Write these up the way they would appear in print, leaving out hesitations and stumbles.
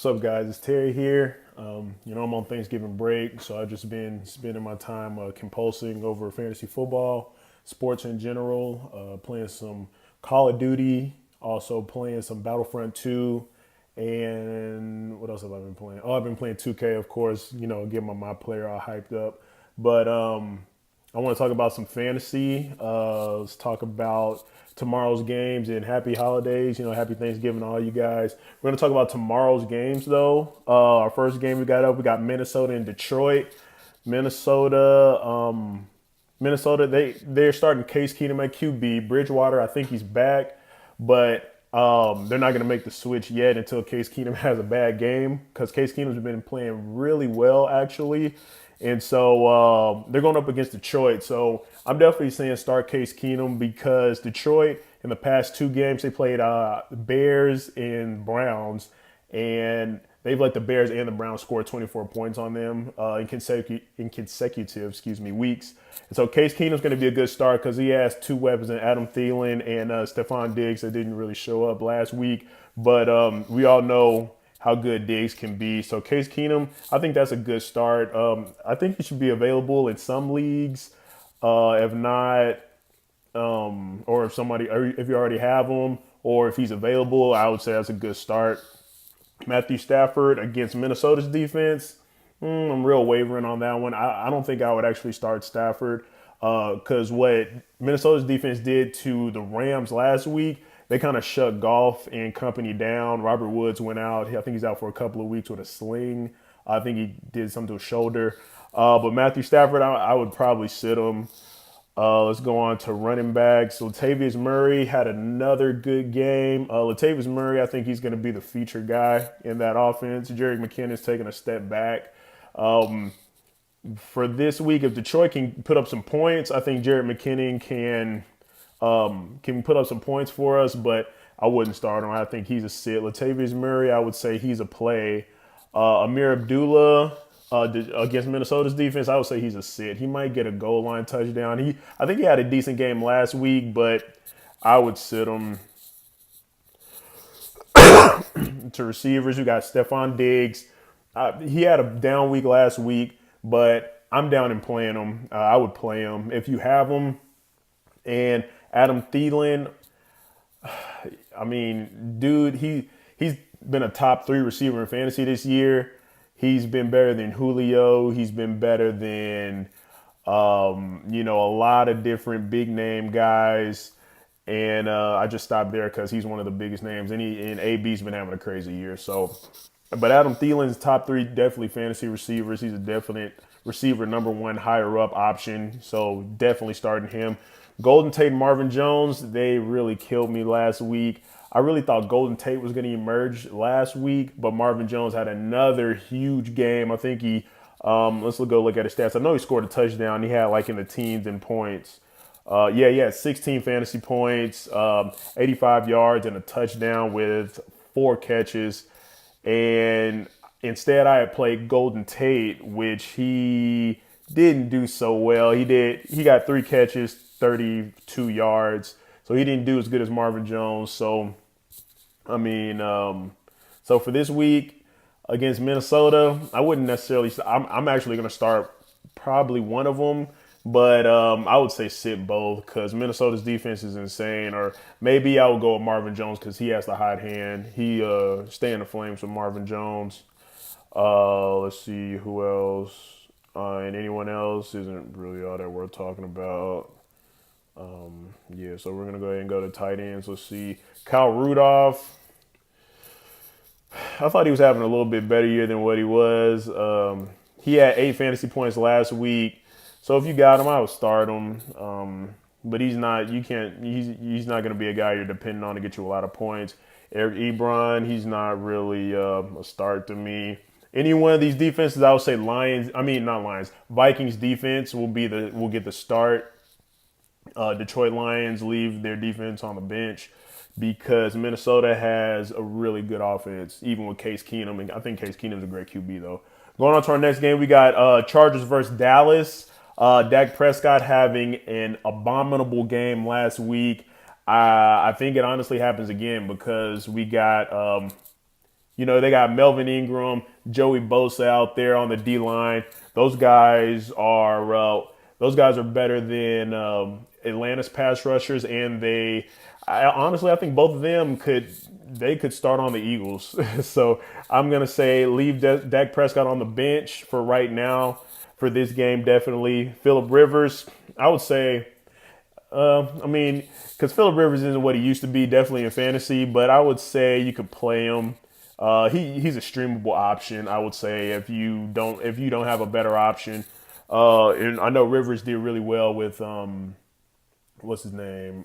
What's up, guys? It's Terry here. I'm on Thanksgiving break, so I've just been spending my time compulsing over fantasy football, sports in general, playing some Call of Duty, also playing some Battlefront 2, and what else have I been playing? Oh, I've been playing 2K, of course, getting my player all hyped up. But I want to talk about some fantasy. Let's talk about tomorrow's games and happy holidays. Happy Thanksgiving to all you guys. We're going to talk about tomorrow's games, though. Our first game we got Minnesota and Detroit. Minnesota, Minnesota, they're starting Case Keenum at QB. Bridgewater, I think he's back, but they're not going to make the switch yet until Case Keenum has a bad game because Case Keenum's been playing really well, actually. And so they're going up against Detroit. So I'm definitely saying start Case Keenum because Detroit, in the past two games, they played Bears and Browns, and they've let the Bears and the Browns score 24 points on them in consecutive weeks. And so Case Keenum's going to be a good start because he has two weapons in Adam Thielen and Stephon Diggs that didn't really show up last week. But we all know how good Diggs can be. So Case Keenum, I think that's a good start. I think he should be available in some leagues. If not, or if you already have him, or if he's available, I would say that's a good start. Matthew Stafford against Minnesota's defense, I'm real wavering on that one. I don't think I would actually start Stafford because what Minnesota's defense did to the Rams last week, they kind of shut Goff and company down. Robert Woods went out. I think he's out for a couple of weeks with a sling. I think he did something to his shoulder. But Matthew Stafford, I would probably sit him. Let's go on to running backs. Latavius Murray had another good game. Latavius Murray, I think he's going to be the featured guy in that offense. Jerick McKinnon's taking a step back. For this week, if Detroit can put up some points, I think Jerick McKinnon can put up some points for us, but I wouldn't start him. I think he's a sit. Latavius Murray, I would say he's a play. Amir Abdullah against Minnesota's defense, I would say he's a sit. He might get a goal line touchdown. I think he had a decent game last week, but I would sit him. To receivers, we got Stephon Diggs. He had a down week last week, but I'm down in playing him. I would play him if you have him. And Adam Thielen, I mean, dude, he's been a top 3 receiver in fantasy this year. He's been better than Julio. He's been better than, a lot of different big name guys. And I just stopped there because he's one of the biggest names. And AB's been having a crazy year. So, but Adam Thielen's top 3 definitely fantasy receivers. He's a definite receiver, number 1 higher up option. So definitely starting him. Golden Tate and Marvin Jones, they really killed me last week. I really thought Golden Tate was going to emerge last week, but Marvin Jones had another huge game. I think let's go look at his stats. I know he scored a touchdown. He had like in the teens in points. He had 16 fantasy points, 85 yards, and a touchdown with 4 catches. And instead, I had played Golden Tate, which he didn't do so well. He got 3 catches, 32 yards. So he didn't do as good as Marvin Jones. So, so for this week against Minnesota, I wouldn't necessarily. I'm actually going to start probably one of them, but I would say sit both because Minnesota's defense is insane. Or maybe I would go with Marvin Jones because he has the hot hand. He stay in the flames with Marvin Jones. Let's see who else. And anyone else isn't really all that worth talking about. So we're going to go ahead and go to tight ends. Let's see. Kyle Rudolph. I thought he was having a little bit better year than what he was. He had 8 fantasy points last week. So if you got him, I would start him. But he's not going to be a guy you're depending on to get you a lot of points. Eric Ebron, he's not really a start to me. Any one of these defenses, I would say Vikings defense will get the start. Detroit Lions leave their defense on the bench because Minnesota has a really good offense, even with Case Keenum. And I think Case Keenum's a great QB, though. Going on to our next game, we got Chargers versus Dallas. Dak Prescott having an abominable game last week. I think it honestly happens again because we got they got Melvin Ingram, Joey Bosa out there on the D line. Those guys are better than Atlanta's pass rushers, and honestly, I think both of them could start on the Eagles. So I'm gonna say leave Dak Prescott on the bench for right now for this game. Definitely Phillip Rivers. I would say. Because Phillip Rivers isn't what he used to be, definitely in fantasy, but I would say you could play him. He's a streamable option. I would say if you don't have a better option. And I know Rivers did really well with what's his name?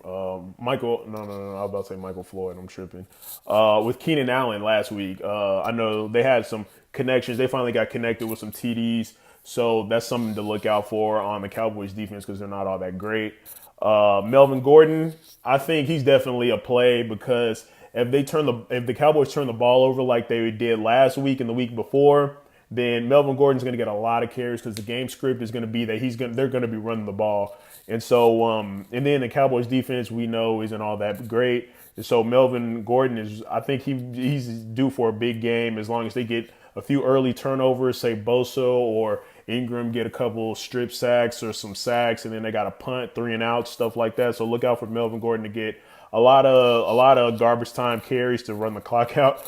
Michael. No. I was about to say Michael Floyd. I'm tripping. With Keenan Allen last week. I know they had some connections. They finally got connected with some TDs. So that's something to look out for on the Cowboys defense because they're not all that great. Melvin Gordon, I think he's definitely a play because if the Cowboys turn the ball over like they did last week and the week before, then Melvin Gordon's going to get a lot of carries because the game script is going to be that they're going to be running the ball. And so, and then the Cowboys defense we know isn't all that great. And so Melvin Gordon I think he's due for a big game as long as they get a few early turnovers, say Bosa or Ingram get a couple strip sacks or some sacks, and then they got a punt, 3 and out, stuff like that. So look out for Melvin Gordon to get a lot of garbage time carries to run the clock out,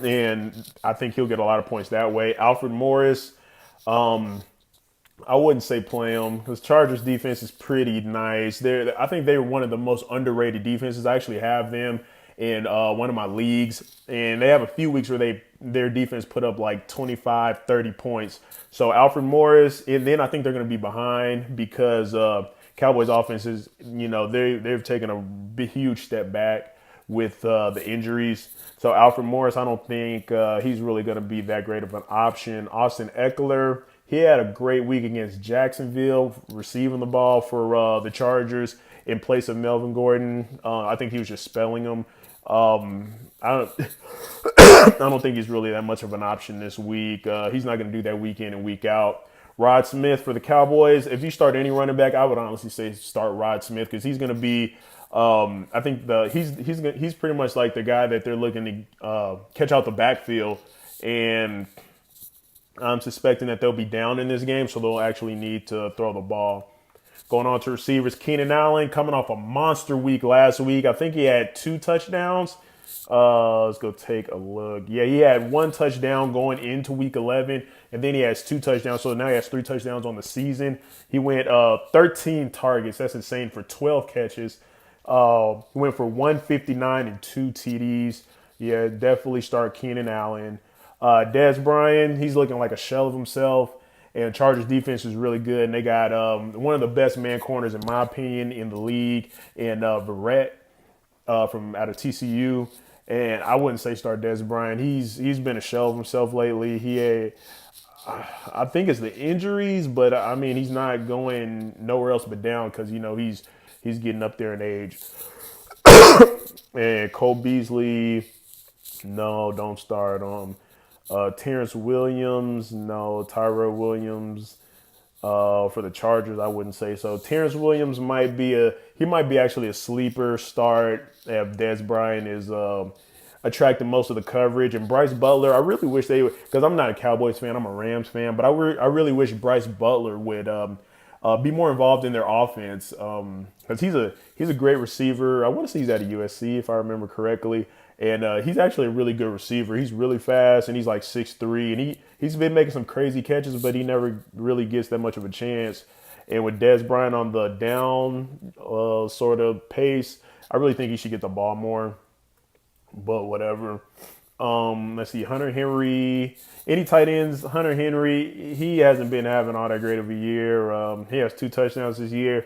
and I think he'll get a lot of points that way. Alfred Morris, I wouldn't say play him because Chargers defense is pretty nice. I think they're one of the most underrated defenses. I actually have them in one of my leagues, and they have a few weeks where their defense put up like 25, 30 points. So Alfred Morris, and then I think they're going to be behind because Cowboys offenses, they've taken a huge step back with the injuries. So Alfred Morris, I don't think he's really going to be that great of an option. Austin Eckler, he had a great week against Jacksonville, receiving the ball for the Chargers in place of Melvin Gordon. I think he was just spelling them. I don't think he's really that much of an option this week. He's not going to do that week in and week out. Rod Smith for the Cowboys. If you start any running back, I would honestly say start Rod Smith because he's going to be. I think he's pretty much like the guy that they're looking to catch out the backfield, and I'm suspecting that they'll be down in this game, so they'll actually need to throw the ball. Going on to receivers, Keenan Allen coming off a monster week last week. I think he had 2 touchdowns. Let's go take a look. Yeah, he had 1 touchdown going into week 11, and then he has 2 touchdowns. So now he has 3 touchdowns on the season. He went 13 targets. That's insane for 12 catches. He went for 159 and 2 TDs. Yeah, definitely start Keenan Allen. Dez Bryant, he's looking like a shell of himself. And Chargers defense is really good. And they got one of the best man corners, in my opinion, in the league, and Verrett from out of TCU. And I wouldn't say start Dez Bryant. He's been a shell of himself lately. I think it's the injuries, but I mean he's not going nowhere else but down because he's getting up there in age. And Cole Beasley, no, don't start him. Terrence Williams, no. Tyrell Williams for the Chargers, I wouldn't say so. Terrence Williams might be actually a sleeper start if Dez Bryant is attracting most of the coverage. And Bryce Butler, I really wish they would, because I'm not a Cowboys fan, I'm a Rams fan, but I really wish Bryce Butler would be more involved in their offense because he's a great receiver. I want to say he's at a USC if I remember correctly. And he's actually a really good receiver. He's really fast, and he's like 6'3", and he's been making some crazy catches, but he never really gets that much of a chance. And with Dez Bryant on the down sort of pace, I really think he should get the ball more. But whatever. Let's see, Hunter Henry. Any tight ends, Hunter Henry, he hasn't been having all that great of a year. He has 2 touchdowns this year.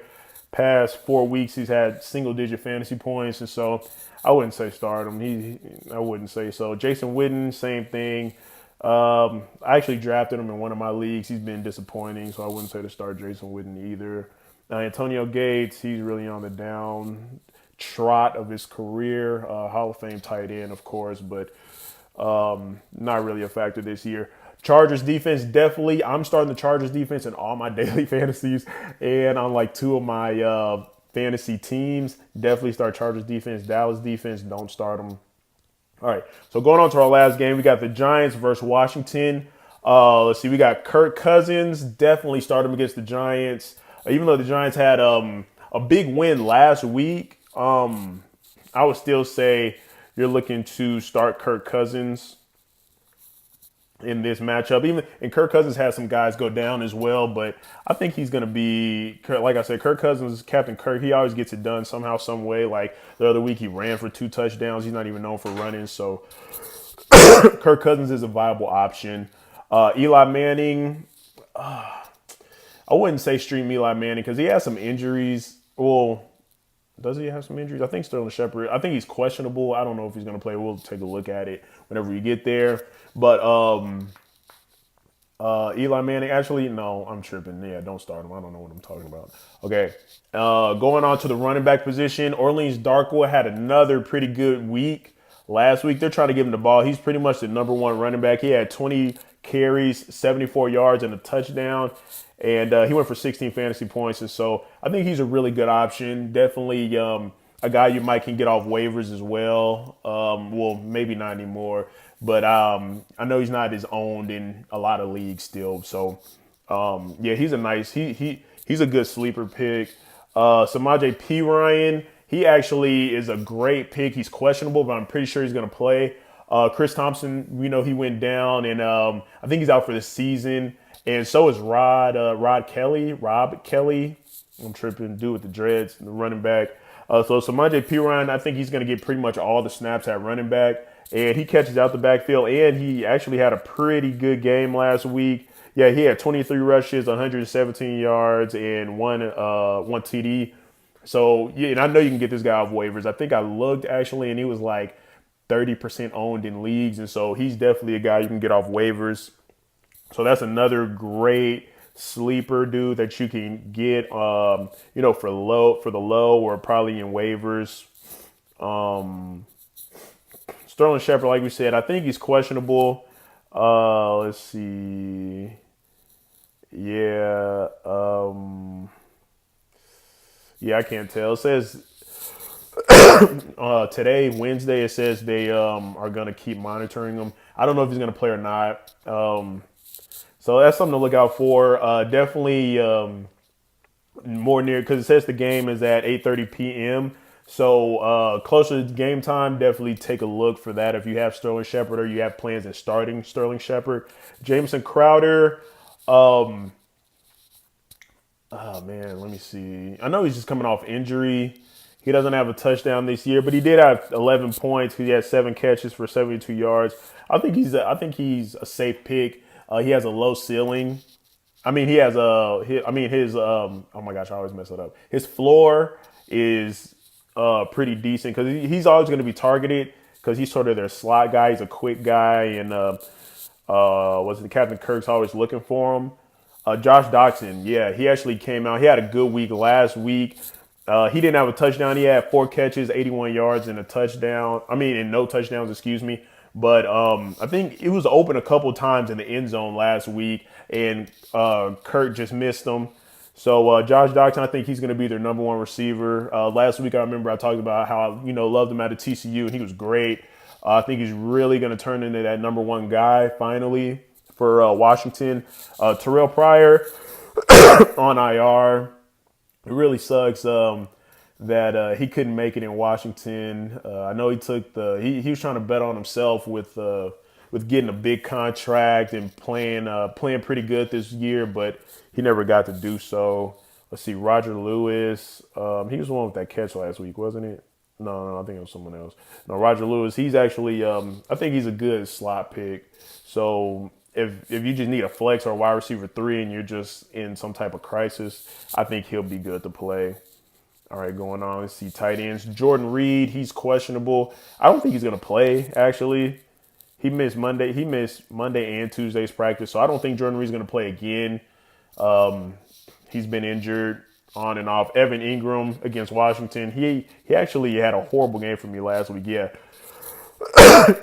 Past 4 weeks, he's had single-digit fantasy points, and so I wouldn't say start him. I wouldn't say so. Jason Witten, same thing. I actually drafted him in one of my leagues. He's been disappointing, so I wouldn't say to start Jason Witten either. Antonio Gates, he's really on the down trot of his career. Hall of Fame tight end, of course, but not really a factor this year. Chargers defense, definitely. I'm starting the Chargers defense in all my daily fantasies and on like 2 of my fantasy teams. Definitely start Chargers defense. Dallas defense, don't start them. All right. So going on to our last game, we got the Giants versus Washington. Let's see. We got Kirk Cousins. Definitely start him against the Giants. Even though the Giants had a big win last week, I would still say you're looking to start Kirk Cousins in this matchup. Even and Kirk Cousins has some guys go down as well, but I think he's going to be like I said. Kirk Cousins, Captain Kirk. He always gets it done somehow, some way. Like the other week, he ran for 2 touchdowns. He's not even known for running, so Kirk Cousins is a viable option. Eli Manning. I wouldn't say stream Eli Manning because he has some injuries. Well, does he have some injuries? I think Sterling Shepard. I think he's questionable. I don't know if he's going to play. We'll take a look at it whenever we get there. But Eli Manning. Actually, no, I'm tripping. Yeah, don't start him. I don't know what I'm talking about. Okay. Going on to the running back position. Orleans Darkwa had another pretty good week last week. They're trying to give him the ball. He's pretty much the number one running back. He had 20 carries, 74 yards, and a touchdown. And he went for 16 fantasy points. And so I think he's a really good option. Definitely a guy you might can get off waivers as well. Well, maybe not anymore. But I know he's not as owned in a lot of leagues still. So, yeah, he's a nice he's a good sleeper pick. Samaje Perine, he actually is a great pick. He's questionable, but I'm pretty sure he's going to play. Chris Thompson, we know he went down, and I think he's out for the season. And so is Rob Kelly. I'm tripping, dude with the dreads, the running back. So Samaje Perine, I think he's going to get pretty much all the snaps at running back. And he catches out the backfield, and he actually had a pretty good game last week. Yeah, he had 23 rushes, 117 yards, and one TD. So, yeah, and I know you can get this guy off waivers. I think I looked, actually, and he was like 30% owned in leagues. And so he's definitely a guy you can get off waivers. So that's another great sleeper dude that you can get, for the low or probably in waivers. Sterling Shepard, like we said, I think he's questionable. Let's see. Yeah. Yeah, I can't tell. It says today, Wednesday, it says they are going to keep monitoring him. I don't know if he's going to play or not. So that's something to look out for. Definitely more near, because it says the game is at 8:30 p.m. So closer to game time, definitely take a look for that if you have Sterling Shepard or you have plans in starting Sterling Shepard. Jameson Crowder, oh man, let me see. I know he's just coming off injury. He doesn't have a touchdown this year, but he did have 11 points. He had 7 catches for 72 yards. I think he's a safe pick. He has a low ceiling. I mean, his oh my gosh, I always mess it up. His floor is pretty decent because he's always going to be targeted because he's sort of their slot guy. He's a quick guy, and Captain Kirk's always looking for him. Josh Doctson, yeah, he actually came out. He had a good week last week. He didn't have a touchdown. He had 4 catches, 81 yards, and no touchdowns, excuse me. But I think it was open a couple times in the end zone last week, and Kirk just missed them. So Josh Doctson, I think he's going to be their number one receiver. Last week, I remember I talked about how I loved him out of TCU, and he was great. I think he's really going to turn into that number one guy finally for Washington. Terrell Pryor on IR. It really sucks that he couldn't make it in Washington. I know he took he was trying to bet on himself with getting a big contract and playing pretty good this year, but he never got to do so. Let's see, Roger Lewis. He was the one with that catch last week, wasn't it? No, I think it was someone else. No, Roger Lewis. He's actually, I think he's a good slot pick. So if you just need a flex or a wide receiver 3 and you're just in some type of crisis, I think he'll be good to play. All right, going on. Let's see, tight ends. Jordan Reed, he's questionable. I don't think he's going to play, actually. He missed Monday and Tuesday's practice, so I don't think Jordan Reed's going to play again. He's been injured on and off. Evan Ingram against Washington. He actually had a horrible game for me last week. Yeah.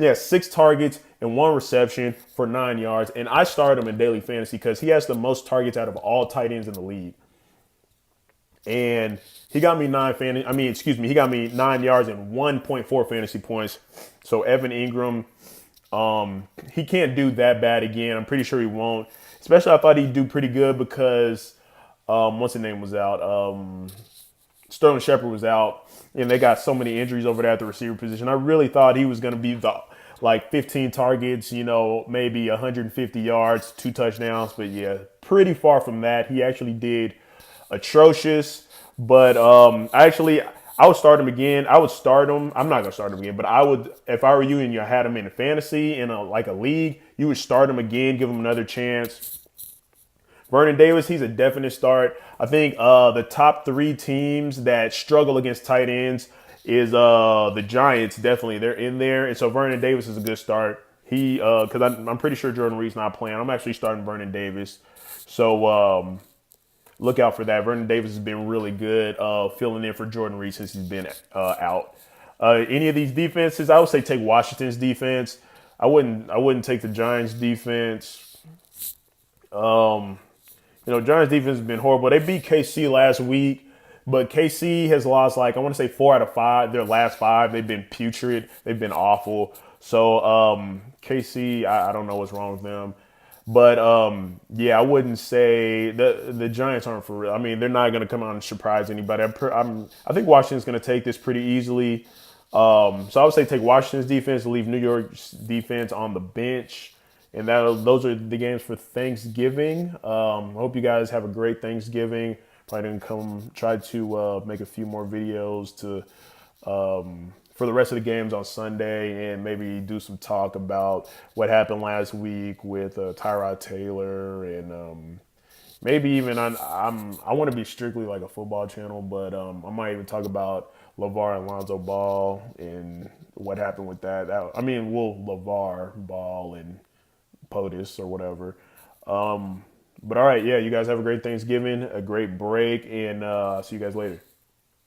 Yeah, 6 targets and 1 reception for 9 yards. And I started him in daily fantasy because he has the most targets out of all tight ends in the league. and he got me he got me 9 yards and 1.4 fantasy points. So Evan Ingram, he can't do that bad again. I'm pretty sure he won't. Especially, I thought he'd do pretty good because what's his name was out. Sterling Shepard was out, and they got so many injuries over there at the receiver position. I really thought he was going to be the like 15 targets, maybe 150 yards, 2 touchdowns. But yeah, pretty far from that. He actually did atrocious. But I would start him again. I would start him. I'm not gonna start him again, but I would, if I were you and you had him in a fantasy in a league, you would start him again, give him another chance. Vernon Davis, he's a definite start. I think the top 3 teams that struggle against tight ends is the Giants. Definitely, they're in there, and so Vernon Davis is a good start. Because I'm pretty sure Jordan Reed's not playing. I'm actually starting Vernon Davis, so look out for that. Vernon Davis has been really good filling in for Jordan Reed since he's been out. Any of these defenses, I would say take Washington's defense. I wouldn't take the Giants defense. Giants defense has been horrible. They beat KC last week, but KC has lost I want to say 4 out of 5. Their last 5, they've been putrid. They've been awful. So KC, I don't know what's wrong with them. But yeah, I wouldn't say the Giants aren't for real. I mean, they're not going to come out and surprise anybody. I think Washington's going to take this pretty easily. So I would say take Washington's defense, leave New York's defense on the bench. And those are the games for Thanksgiving. I hope you guys have a great Thanksgiving. Probably going to come try to make a few more videos for the rest of the games on Sunday, and maybe do some talk about what happened last week with Tyrod Taylor, and maybe even I want to be strictly like a football channel, but I might even talk about LeVar and Lonzo Ball and what happened with that. LeVar Ball and POTUS or whatever. But all right, yeah, you guys have a great Thanksgiving, a great break, and see you guys later.